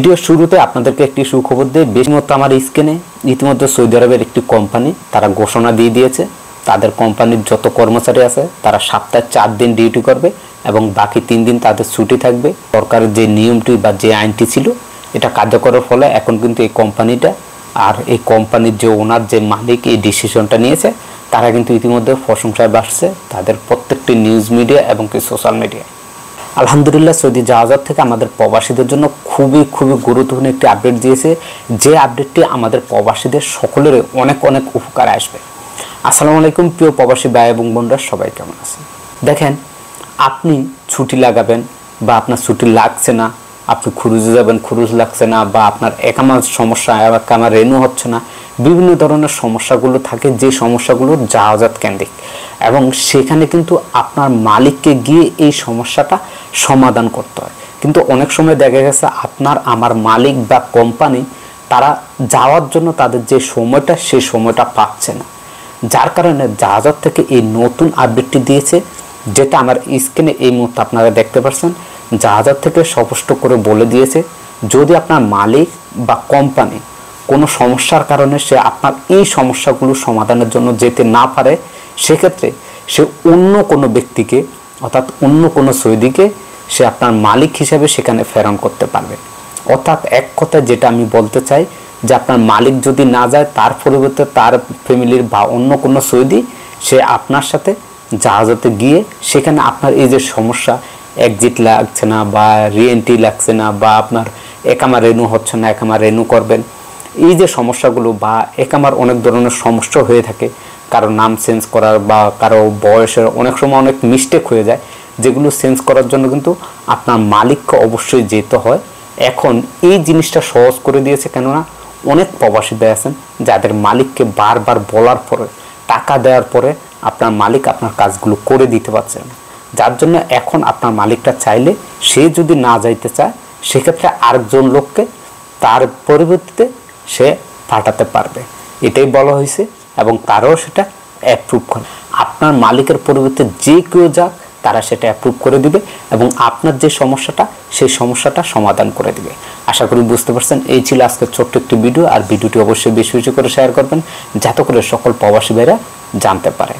Video শুরুতে আপনাদেরকে একটি সুখবর দেই। বেশিমতো আমার স্ক্রিনে ইতিমধ্যে সৌদি আরবের একটি কোম্পানি তারা ঘোষণা দিয়ে দিয়েছে তাদের কোম্পানির যত কর্মচারী আছে তারা সপ্তাহে 4 দিন ডিউটি করবে এবং বাকি 3 দিন তাদের ছুটি থাকবে। সরকারের যে নিয়মটি বা যে আইনটি ছিল এটা কার্যকরের ফলে এখন কিন্তু এই কোম্পানিটা আর এই কোম্পানির যে ওনার যে মালিক এই ডিসিশনটা নিয়েছে তারা কিন্তু ইতিমধ্যে প্রশংসায় বাসছে তাদের প্রত্যেকটি নিউজ মিডিয়া এবং সোশ্যাল মিডিয়া। আলহামদুলিল্লাহ সৌদি জাহাজ থেকে আমাদের প্রবাসীদের জন্য খুবই গুরুত্বপূর্ণ একটি আপডেট দিয়েছে, যে আপডেটটি আমাদের প্রবাসীদের সকলের অনেক উপকারে আসবে। আসসালামু আলাইকুম প্রিয় প্রবাসী ভাই এবং বোনরা, সবাই কেমন আছেন? দেখেন, আপনি ছুটি লাগাবেন বা আপনার ছুটি লাগছে না, আপনি খুরুজে যাবেন, খুরুজ লাগছে না, বা আপনার একামার সমস্যা, একামা রেনু হচ্ছে না, বিভিন্ন ধরনের সমস্যাগুলো থাকে যে সমস্যাগুলো জাহাজাত কেন্দ্রিক, এবং সেখানে কিন্তু আপনার মালিককে গিয়ে এই সমস্যাটা সমাধান করতে হয়। কিন্তু অনেক সময় দেখা গেছে আপনার আমার মালিক বা কোম্পানি তারা যাওয়ার জন্য তাদের যে সময়টা সেই সময়টা পাচ্ছে না, যার কারণে জাহাজাত থেকে এই নতুন আপডেটটি দিয়েছে, যেটা আমার স্ক্রিনে এই মুহূর্তে আপনারা দেখতে পাচ্ছেন। জাহাজাত থেকে স্পষ্ট করে বলে দিয়েছে যদি আপনার মালিক বা কোম্পানি কোনো সমস্যার কারণে সে আপনার এই সমস্যাগুলো সমাধানের জন্য যেতে না পারে, সেক্ষেত্রে সে অন্য কোনো ব্যক্তিকে অর্থাৎ অন্য কোনো সৌদিকে সে আপনার মালিক হিসেবে সেখানে প্রেরণ করতে পারবে। অর্থাৎ এক কথায় যেটা আমি বলতে চাই যে আপনার মালিক যদি না যায় তার পরিবর্তে তার ফ্যামিলির বা অন্য কোনো সৌদি সে আপনার সাথে জাহাজতে গিয়ে সেখানে আপনার এই যে সমস্যা এক্সিট লাগছে না বা রিএন্ট্রি লাগছে না বা আপনার একামা রেনু হচ্ছে না, একামা রেনু করবেন, এই যে সমস্যাগুলো বা একামার অনেক ধরনের সমস্যা হয়ে থাকে, কারো নাম চেঞ্জ করার বা কারো বয়সের অনেক সময় অনেক মিস্টেক হয়ে যায়, যেগুলো চেঞ্জ করার জন্য কিন্তু আপনার মালিককে অবশ্যই যেতে হয়। এখন এই জিনিসটা সহজ করে দিয়েছে, কেননা অনেক প্রবাসী ভাই আছেন যাদের মালিককে বারবার বলার পরে টাকা দেওয়ার পরে আপনার মালিক আপনার কাজগুলো করে দিতে পারছে না, যার জন্য এখন আপনার মালিকটা চাইলে সে যদি না যাইতে চায় সেক্ষেত্রে আরেকজন লোককে তার পরিবর্তে সে পাঠাতে পারবে, এটাই বলা হয়েছে। এবং তারাও সেটা অ্যাপ্রুভ করে, আপনার মালিকের পরিবর্তে যে কেউ যাক তারা সেটা অ্যাপ্রুভ করে দিবে এবং আপনার যে সমস্যাটা সেই সমস্যাটা সমাধান করে দিবে। আশা করি বুঝতে পারছেন। এই ছিল আজকের ছোট্ট একটি ভিডিও, আর ভিডিওটি অবশ্যই বেশি করে শেয়ার করবেন যাতে করে সকল প্রবাসী ভাইরা জানতে পারে।